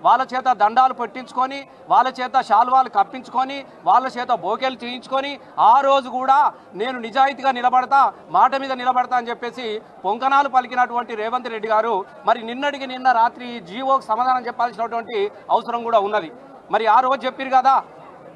వాళ్ళ చేత దండాలు పెట్టించుకొని వాళ్ళ చేత శాల్వాలు కప్పించుకొని వాళ్ళ చేత బోకేలు చేయించుకొని ఆ రోజు కూడా నేను నిజాయితీగా నిలబడతా, మాట మీద నిలబడతా అని చెప్పేసి పొంకనాలు పలికినటువంటి రేవంత్ రెడ్డి గారు మరి నిన్నటికి నిన్న రాత్రి జీవోకి సమాధానం చెప్పాల్సినటువంటి అవసరం కూడా ఉన్నది. మరి ఆ రోజు చెప్పారు కదా,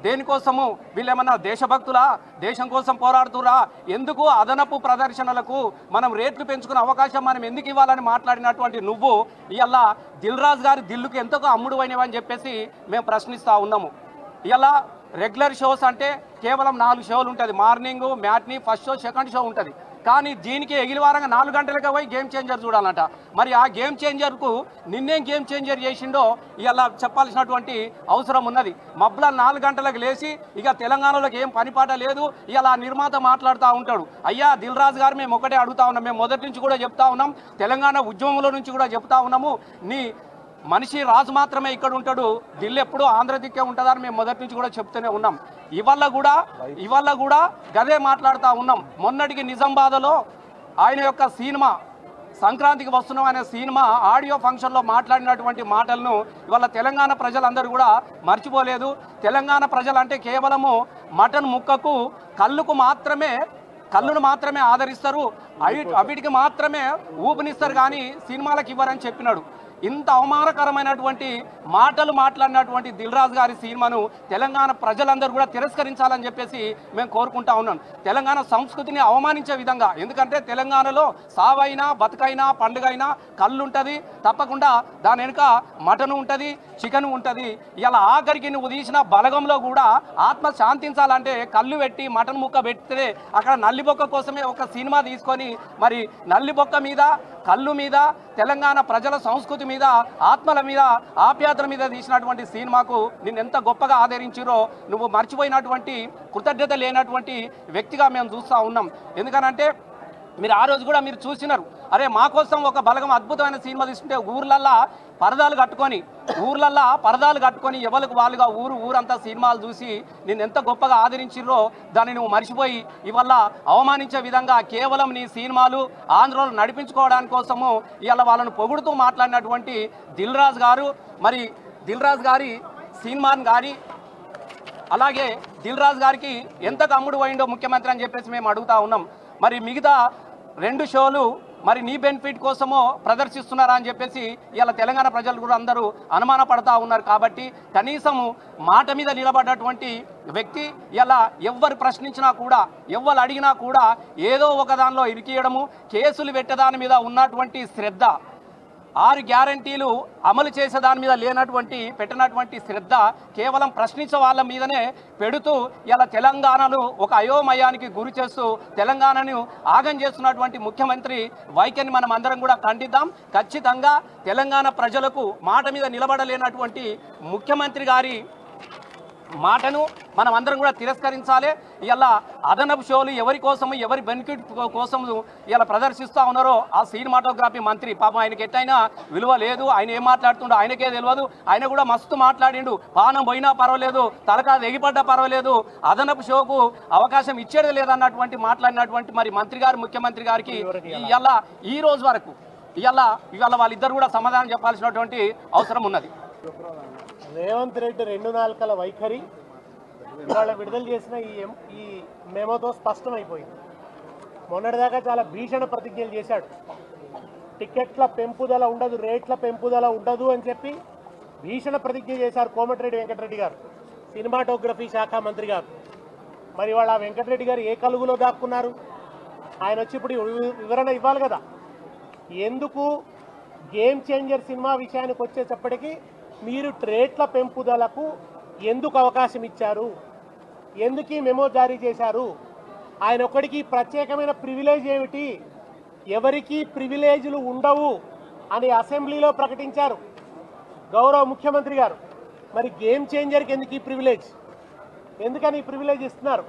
దేనికోసము వీళ్ళేమన్నా దేశభక్తులా, దేశం కోసం పోరాడుతురా, ఎందుకు అదనపు ప్రదర్శనలకు మనం రేట్లు పెంచుకునే అవకాశం మనం ఎందుకు ఇవ్వాలని మాట్లాడినటువంటి నువ్వు ఇవాళ దిల్ రాజు గారి దిల్లుకు ఎంతగా అమ్ముడు అయినవని చెప్పేసి మేము ప్రశ్నిస్తూ ఉన్నాము. ఇవాళ రెగ్యులర్ షోస్ అంటే కేవలం 4 షోలు ఉంటుంది, morning, matinee, first show, second show ఉంటుంది. కానీ దీనికి ఎగిలివారంగా 4 గంటలకే పోయి గేమ్ చేంజర్ చూడాలంట. మరి ఆ గేమ్ చేంజర్కు నిన్నేం గేమ్ చేంజర్ చేసిండో ఇలా చెప్పాల్సినటువంటి అవసరం ఉన్నది. మబ్బుల 4 గంటలకు లేచి ఇక తెలంగాణలోకి ఏం పనిపాట లేదు, ఇలా నిర్మాత మాట్లాడుతూ ఉంటాడు. అయ్యా దిల్ రాజు గారు మేము ఒకటే అడుగుతా ఉన్నాం, మేము మొదటి నుంచి కూడా చెప్తా ఉన్నాం, తెలంగాణ ఉద్యమంలో నుంచి కూడా చెప్తా ఉన్నాము, నీ మనిషి రాజు మాత్రమే ఇక్కడ ఉంటాడు, దిల్లు ఎప్పుడూ ఆంధ్ర దిక్కే ఉంటుందని మేము మొదటి నుంచి కూడా చెప్తూనే ఉన్నాం. ఇవాళ కూడా గదే మాట్లాడుతూ ఉన్నాం. మొన్నటికి నిజామాబాద్లో ఆయన యొక్క సినిమా సంక్రాంతికి వస్తున్నాం అనే సినిమా ఆడియో ఫంక్షన్లో మాట్లాడినటువంటి మాటలను ఇవాళ తెలంగాణ ప్రజలందరూ కూడా మర్చిపోలేదు. తెలంగాణ ప్రజలంటే కేవలము మటన్ ముక్కకు కళ్ళును మాత్రమే ఆదరిస్తారు, అవిటికి మాత్రమే ఊపినిస్తారు కానీ సినిమాలకు ఇవ్వరని చెప్పినాడు. ఇంత అవమానకరమైనటువంటి మాటలు మాట్లాడినటువంటి దిల్ రాజు గారి సినిమాను తెలంగాణ ప్రజలందరూ కూడా తిరస్కరించాలని చెప్పేసి మేము కోరుకుంటా ఉన్నాం. తెలంగాణ సంస్కృతిని అవమానించే విధంగా, ఎందుకంటే తెలంగాణలో సావైనా బతుకైనా పండుగైనా కళ్ళు ఉంటుంది, తప్పకుండా దాని వెనుక మటన్ ఉంటుంది, చికెన్ ఉంటుంది. ఇలా ఆఖరికి నువ్వు తీసిన బలగంలో కూడా ఆత్మ శాంతించాలంటే కళ్ళు పెట్టి మటన్ ముక్క పెడితే అక్కడ నల్లిబొక్క కోసమే ఒక సినిమా తీసుకొని మరి నల్లిబొక్క మీద, కళ్ళు మీద, తెలంగాణ ప్రజల సంస్కృతి మీద, ఆత్మల మీద, ఆప్యాయతల మీద తీసినటువంటి సినిమాకు నిన్ను ఎంత గొప్పగా ఆదరించారో నువ్వు మర్చిపోయినటువంటి, కృతజ్ఞత లేనటువంటి వ్యక్తిగా మేము చూస్తూ ఉన్నాం. ఎందుకనంటే మీరు ఆ రోజు కూడా మీరు చూసినారు, అరే మా కోసం ఒక బలగం అద్భుతమైన సినిమా తీసుకుంటే ఊర్లల్లా పరదాలు కట్టుకొని ఎవరికి వాళ్ళుగా ఊరంతా సినిమాలు చూసి నేను ఎంత గొప్పగా ఆదరించిర్రో దాన్ని నువ్వు మర్చిపోయి ఇవాళ అవమానించే విధంగా కేవలం నీ సినిమాలు ఆంధ్రలో నడిపించుకోవడానికి కోసము ఇవాళ వాళ్ళను పొగుడుతూ మాట్లాడినటువంటి దిల్ రాజు గారు, మరి దిల్ రాజు గారి సినిమాని కానీ అలాగే దిల్ రాజు గారికి ఎంతకు అమ్ముడు పోయిండో ముఖ్యమంత్రి అని చెప్పేసి మేము అడుగుతా ఉన్నాం. మరి మిగతా 2 షోలు మరి నీ బెనిఫిట్ కోసమో ప్రదర్శిస్తున్నారా అని చెప్పేసి ఇలా తెలంగాణ ప్రజలు కూడా అందరూ అనుమాన పడతా ఉన్నారు. కాబట్టి కనీసము మాట మీద నిలబడ్డటువంటి వ్యక్తి ఇలా ఎవ్వరు ప్రశ్నించినా కూడా, ఎవ్వరు అడిగినా కూడా ఏదో ఒక దానిలో ఇరికియడము, కేసులు పెట్టేదాని మీద ఉన్నటువంటి శ్రద్ధ, 6 గ్యారంటీలు అమలు చేసే దాని మీద పెట్టినటువంటి శ్రద్ధ కేవలం ప్రశ్నించే వాళ్ళ మీదనే పెడుతూ ఇలా తెలంగాణను ఒక అయోమయానికి గురి చేస్తూ తెలంగాణను ఆగం చేస్తున్నటువంటి ముఖ్యమంత్రి వైఖరిని మనం అందరం కూడా ఖండిద్దాం. ఖచ్చితంగా తెలంగాణ ప్రజలకు మాట మీద నిలబడలేనటువంటి ముఖ్యమంత్రి గారి మాటను మనం అందరం కూడా తిరస్కరించాలి. ఇలా అదనపు షోలు ఎవరి కోసము, ఎవరి బెనిఫిట్ కోసము ఇలా ప్రదర్శిస్తూ ఉన్నారో ఆ సినిమాటోగ్రఫీ మంత్రి పాపం ఆయనకి ఎట్టయినా విలువ లేదు, ఆయన ఏం మాట్లాడుతుండో ఆయనకే తెలియదు. ఆయన కూడా మస్తు మాట్లాడిండు, పానం పోయినా పర్వాలేదు, తలకా ఎగిపడ్డా పర్వాలేదు, అదనపు షోకు అవకాశం ఇచ్చేది లేదన్నటువంటి మాట్లాడినటువంటి మరి మంత్రి గారు, ముఖ్యమంత్రి గారికి ఇలా ఈ రోజు వరకు ఇవాళ వాళ్ళిద్దరు కూడా సమాధానం చెప్పాల్సినటువంటి అవసరం ఉన్నది. రేవంత్ రెడ్డి 2 నాలుకల వైఖరి ఇవాళ విడుదల చేసిన ఈ మెమోతో స్పష్టమైపోయింది. మొన్నటిదాకా చాలా భీషణ ప్రతిజ్ఞలు చేశాడు. టికెట్ల పెంపుదల ఉండదు, రేట్ల పెంపుదల ఉండదు అని చెప్పి భీషణ ప్రతిజ్ఞ చేశారు కోమటిరెడ్డి వెంకటరెడ్డి గారు, సినిమాటోగ్రఫీ శాఖ మంత్రి గారు. మరి వాళ్ళ వెంకటరెడ్డి గారు ఏ కలుగులో దాక్కున్నారు? ఆయన వచ్చి ఇప్పుడు వివరణ ఇవ్వాలి కదా. ఎందుకు గేమ్ చేంజర్ సినిమా విషయానికి వచ్చేటప్పటికీ మీరు రేట్ల పెంపుదలకు ఎందుకు అవకాశం ఇచ్చారు, ఎందుకు ఈ మెమో జారీ చేశారు, ఆయన ఒక్కడికి ప్రత్యేకమైన ప్రివిలేజ్ ఏమిటి, ఎవరికి ప్రివిలేజ్లు ఉండవు అని అసెంబ్లీలో ప్రకటించారు గౌరవ ముఖ్యమంత్రి గారు. మరి గేమ్ చేంజర్కి ఎందుకు ఈ ప్రివిలేజ్, ఎందుకని ఈ ప్రివిలేజ్ ఇస్తున్నారు?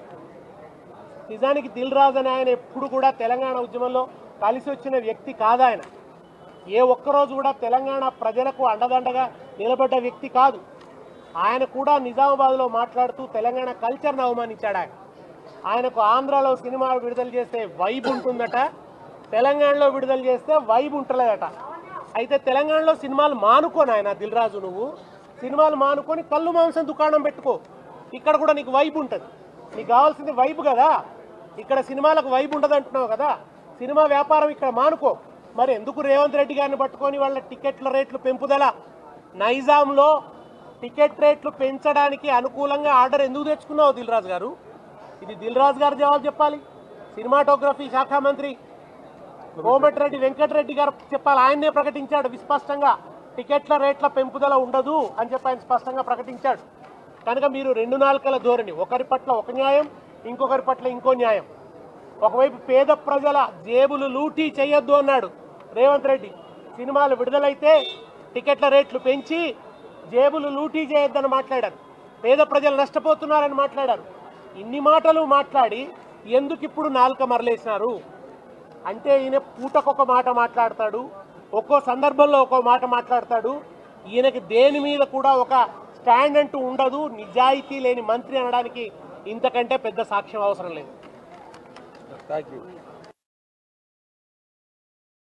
నిజానికి దిల్ రాజు అని ఆయన ఎప్పుడు కూడా తెలంగాణ ఉద్యమంలో కలిసి వచ్చిన వ్యక్తి కాదు. ఆయన ఏ ఒక్కరోజు కూడా తెలంగాణ ప్రజలకు అండదండగా నిలబడ్డ వ్యక్తి కాదు. ఆయన కూడా నిజామాబాద్లో మాట్లాడుతూ తెలంగాణ కల్చర్ను అవమానించాడు. ఆయనకు ఆంధ్రాలో సినిమా విడుదల చేస్తే వైబ్ ఉంటుందట, తెలంగాణలో విడుదల చేస్తే వైబ్ ఉంటలేదట. అయితే తెలంగాణలో సినిమాలు మానుకోను ఆయన దిల్ రాజు, నువ్వు సినిమాలు మానుకొని కళ్ళు మాంసం దుకాణం పెట్టుకో. ఇక్కడ కూడా నీకు వైబ్ ఉంటుంది. నీకు కావాల్సింది వైబ్ కదా. ఇక్కడ సినిమాలకు వైబ్ ఉండదు అంటున్నావు కదా. సినిమా వ్యాపారం ఇక్కడ మానుకో. మరి ఎందుకు రేవంత్ రెడ్డి గారిని పట్టుకొని వాళ్ళ టికెట్ల రేట్లు పెంపుదల? నైజాంలో టికెట్ రేట్లు పెంచడానికి అనుకూలంగా ఆర్డర్ ఎందుకు తెచ్చుకున్నావు దిల్ రాజు గారు? ఇది దిల్ రాజు గారు జవాబు చెప్పాలి. సినిమాటోగ్రఫీ శాఖ మంత్రి కోమటిరెడ్డి వెంకటరెడ్డి గారు చెప్పాలి. ఆయన్నే ప్రకటించాడు విస్పష్టంగా, టికెట్ల రేట్ల పెంపుదల ఉండదు అని చెప్పి ఆయన స్పష్టంగా ప్రకటించాడు. కనుక మీరు రెండు నాలుకల ధోరణి, ఒకరి పట్ల ఒక న్యాయం, ఇంకొకరి పట్ల ఇంకో న్యాయం. ఒకవైపు పేద ప్రజల జేబులు లూటీ చేయొద్దు అన్నాడు రేవంత్ రెడ్డి. సినిమాలు విడుదలైతే టికెట్ల రేట్లు పెంచి జేబులు లూటీ చేయొద్దని మాట్లాడారు. పేద ప్రజలు నష్టపోతున్నారని మాట్లాడారు. ఇన్ని మాటలు మాట్లాడి ఎందుకు ఇప్పుడు నాలుక మరలేసినారు అంటే, ఈయన పూటకొక మాట మాట్లాడతాడు, ఒక్కో సందర్భంలో ఒక్కో మాట మాట్లాడతాడు. ఈయనకి దేని మీద కూడా ఒక స్టాండ్ అంటూ ఉండదు. నిజాయితీ లేని మంత్రి అనడానికి ఇంతకంటే పెద్ద సాక్ష్యం అవసరం లేదు. Thank you.